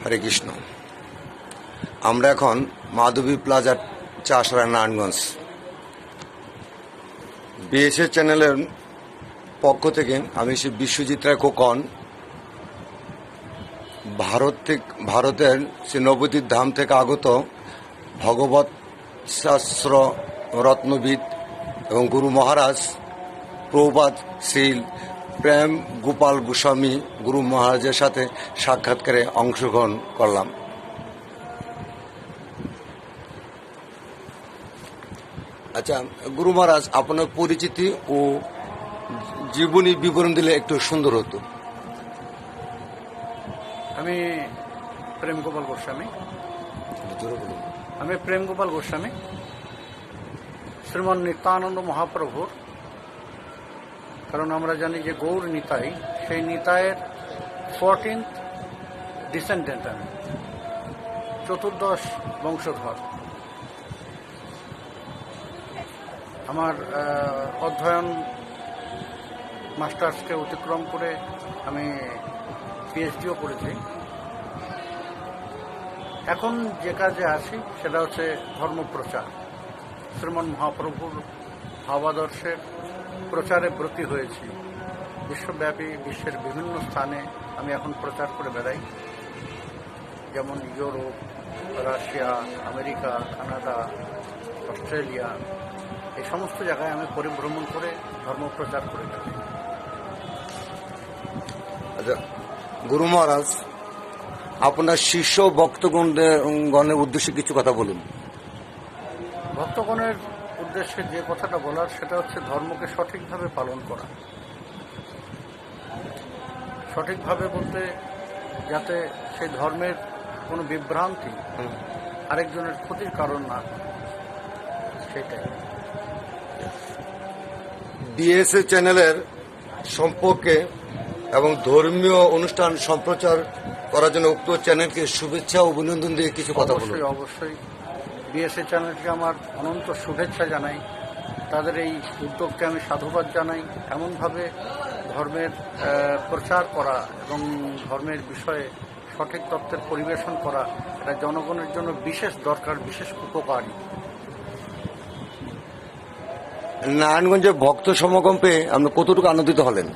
হরে কৃষ্ণ। আমরা এখন মাধবী প্লাজার চাষড়া নারায়ণগঞ্জ। বিএসএ চ্যানেলের পক্ষ থেকে আমি শ্রী বিশ্বজিৎ রায় খোকন ভারতের শ্রী নবদ্বীপ ধাম থেকে আগত ভগবত শাস্ত্র রত্নবিদ এবং গুরু মহারাজ প্রভুপাদ শ্রী প্রেম গোপাল গোস্বামী গুরু মহারাজের সাথে সাক্ষাৎকারে অংশগ্রহণ করলাম। আচ্ছা গুরু মহারাজ, আপনার পরিচিতি ও জীবনী বিবরণ দিলে একটু সুন্দর হতো। আমি প্রেম গোপাল গোস্বামী শ্রীমন নিত্যানন্দ মহাপ্রভুর, কারণ আমরা জানি যে গৌর নিতাই, সেই নিতাইয়ের 14th ডিসেন্ডেন্ট, আমি 14দশ বংশধর। আমার অধ্যয়ন মাস্টার্সকে অতিক্রম করে আমি পিএইচডিও করেছি। এখন যে কাজে আছি সেটা হচ্ছে ধর্মপ্রচার। শ্রীমন মহাপ্রভুর ভাবাদর্শের প্রচারে ব্রতী হয়েছি। বিশ্বব্যাপী বিশ্বের বিভিন্ন স্থানে আমি এখন প্রচার করে বেড়াই, যেমন Europe, Russia, America, Canada, Australia, এই সমস্ত জায়গায় আমি পরিভ্রমণ করে ধর্মপ্রচার করে থাকি। আচ্ছা গুরু মহারাজ, আপনার শিষ্য ভক্তগণের উদ্দেশ্যে কিছু কথা বলুন। ভক্তগণের উদ্দেশ্যে যে কথাটা বলার সেটা হচ্ছে ধর্মকে সঠিকভাবে পালন করা। সঠিকভাবে বলতে যাতে সেই ধর্মের কোনো বিভ্রান্তি আরেকজনের ক্ষতির কারণ না হয়, সেটাই। বিএসএ চ্যানেলের সম্পর্কে এবং ধর্মীয় অনুষ্ঠান সম্প্রচার করার জন্য উক্ত চ্যানেলকে শুভেচ্ছা ও অভিনন্দন দিয়ে কিছু কথা বলুন। অবশ্যই বিএসএ চ্যানেলকে আমার অনন্ত শুভেচ্ছা জানাই। তাদের এই উদ্যোগকে আমি সাধুবাদ জানাই। এমনভাবে ধর্মের প্রচার করা এবং ধর্মের বিষয়ে সঠিক তথ্যের পরিবেশন করা, এটা জনগণের জন্য বিশেষ দরকার, বিশেষ উপকারী। নারায়ণগঞ্জে ভক্ত সমাগম পেয়ে আপনি কতটুকু আনন্দিত হলেন?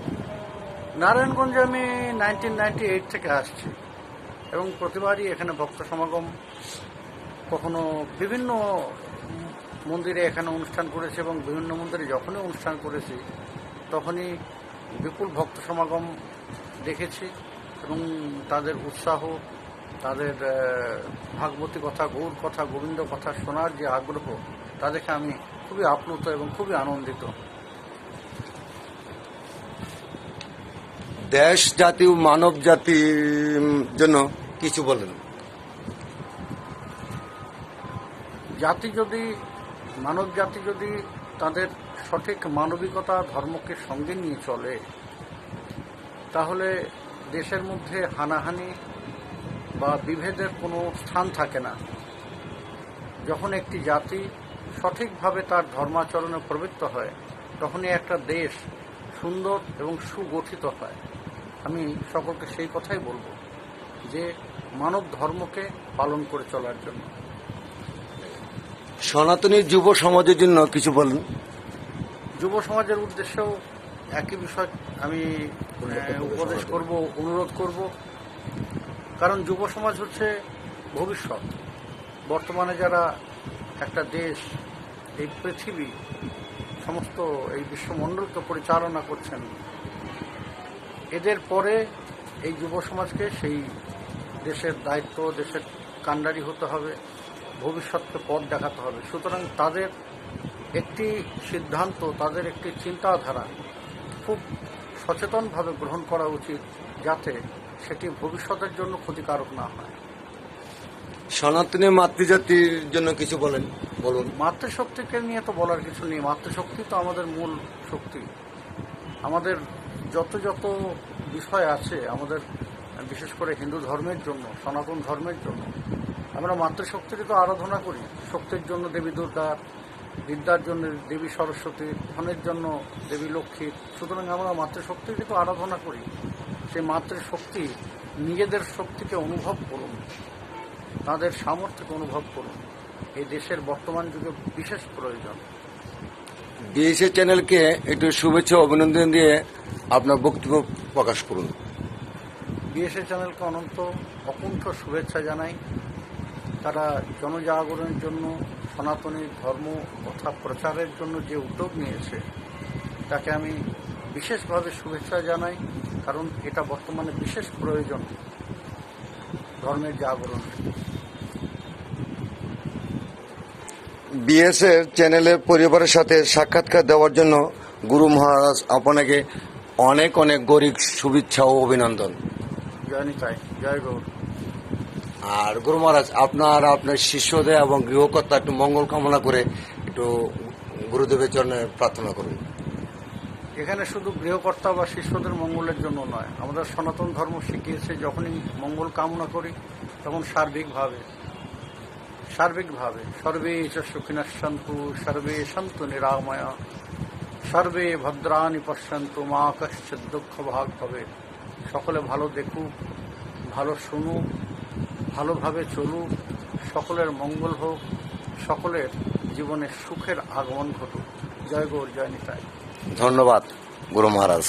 নারায়ণগঞ্জে আমি 1998 থেকে আসছি এবং প্রতিবারই এখানে ভক্ত সমাগম, কখনো বিভিন্ন মন্দিরে এখানে অনুষ্ঠান করেছি এবং বিভিন্ন মন্দিরে যখনই অনুষ্ঠান করেছি তখনই বিপুল ভক্ত সমাগম দেখেছি এবং তাদের উৎসাহ, তাদের ভাগবতী কথা, গৌর কথা, গোবিন্দ কথা শোনার যে আগ্রহ, তা দেখে আমি খুবই আপ্লুত এবং খুবই আনন্দিত। দেশ জাতি ও মানব জাতির জন্য কিছু বলেন। মানব জাতি যদি তাদের সঠিক মানবিকতা, ধর্মকে সঙ্গে নিয়ে চলে, তাহলে দেশের মধ্যে হানাহানি বা বিভেদের কোনো স্থান থাকে না। যখন একটি জাতি সঠিকভাবে তার ধর্মাচরণে প্রবৃত্ত হয়, তখনই একটা দেশ সুন্দর এবং সুগঠিত হয়। আমি সকলকে সেই কথাই বলবো যে মানব ধর্মকে পালন করে চলার জন্য। সনাতনী যুব সমাজের জন্য কিছু বলেন। যুব সমাজের উদ্দেশ্যেও একই বিষয় আমি উপদেশ করব, অনুরোধ করব। কারণ যুব সমাজ হচ্ছে ভবিষ্যৎ। বর্তমানে যারা একটা দেশ, এই পৃথিবী, সমস্ত এই বিশ্বমণ্ডলকে পরিচালনা করছেন, এদের পরে এই যুব সমাজকে সেই দেশের দায়িত্ব, দেশের কাণ্ডারি হতে হবে, ভবিষ্যৎকে পথ দেখাতে হবে। সুতরাং তাদের একটি সিদ্ধান্ত, তাদের একটি চিন্তাধারা খুব সচেতনভাবে গ্রহণ করা উচিত, যাতে সেটি ভবিষ্যতের জন্য ক্ষতিকারক না হয়। সনাতনী মাতৃজাতির জন্য কিছু বলুন। মাতৃশক্তিকে নিয়ে তো বলার কিছু নেই। মাতৃশক্তি তো আমাদের মূল শক্তি। আমাদের যত বিষয় আছে, আমাদের বিশেষ করে হিন্দু ধর্মের জন্য, সনাতন ধর্মের জন্য, আমরা মাতৃশক্তিরই তো আরাধনা করি। শক্তির জন্য দেবী দুর্গা, বিদ্যার জন্য দেবী সরস্বতী, ধনের জন্য দেবী লক্ষ্মী। সুতরাং আমরা মাতৃশক্তিরই তো আরাধনা করি। সেই মাতৃশক্তি নিজেদের শক্তিকে অনুভব করুন, তাদের সামর্থ্যকে অনুভব করুন। এই দেশের বর্তমান যুগে বিশেষ প্রয়োজন। বিএসএ চ্যানেলকে একটু শুভেচ্ছা ও অভিনন্দন দিয়ে আপনার বক্তব্য প্রকাশ করুন। বিএসএ চ্যানেলকে অনন্ত অকুণ্ঠ শুভেচ্ছা জানাই। তারা জনজাগরণের জন্য, সনাতনী ধর্ম তথা প্রচারের জন্য যে উদ্যোগ নিয়েছে তাকে আমি বিশেষভাবে শুভেচ্ছা জানাই, কারণ এটা বর্তমানে বিশেষ প্রয়োজন ধর্মের জাগরণ। বিএসএ চ্যানেলের পরিবারের সাথে সাক্ষাৎকার দেওয়ার জন্য গুরু মহারাজ আপনাকে অনেক অনেক গরিব শুভেচ্ছা ও অভিনন্দন। জয় নিতাই, জয় গৌর। আর গুরু মহারাজ আপনার শিষ্যদের এবং গৃহকর্তা একটু মঙ্গল কামনা করে একটু গুরুদেবের চরণে প্রার্থনা করুন। এখানে শুধু গৃহকর্তা বা শিষ্যদের মঙ্গলের জন্য নয়, আমাদের সনাতন ধর্ম শিখিয়েছে যখনই মঙ্গল কামনা করি তখন সার্বিকভাবে সর্বে চ সুখিনঃ সন্তু, সর্বে সন্তু নিরাময়া, সর্বে ভদ্রাণি পশ্যন্তু, মা কশ্চিৎ দুঃখ ভাগ হবে। সকলে ভালো দেখুক, ভালো শুনুক, ভালোভাবে চলুক, সকলের মঙ্গল হোক, সকলের জীবনে সুখের আগমন ঘটুক। জয় গৌর, জয় নিতাই। ধন্যবাদ গুরু মহারাজ।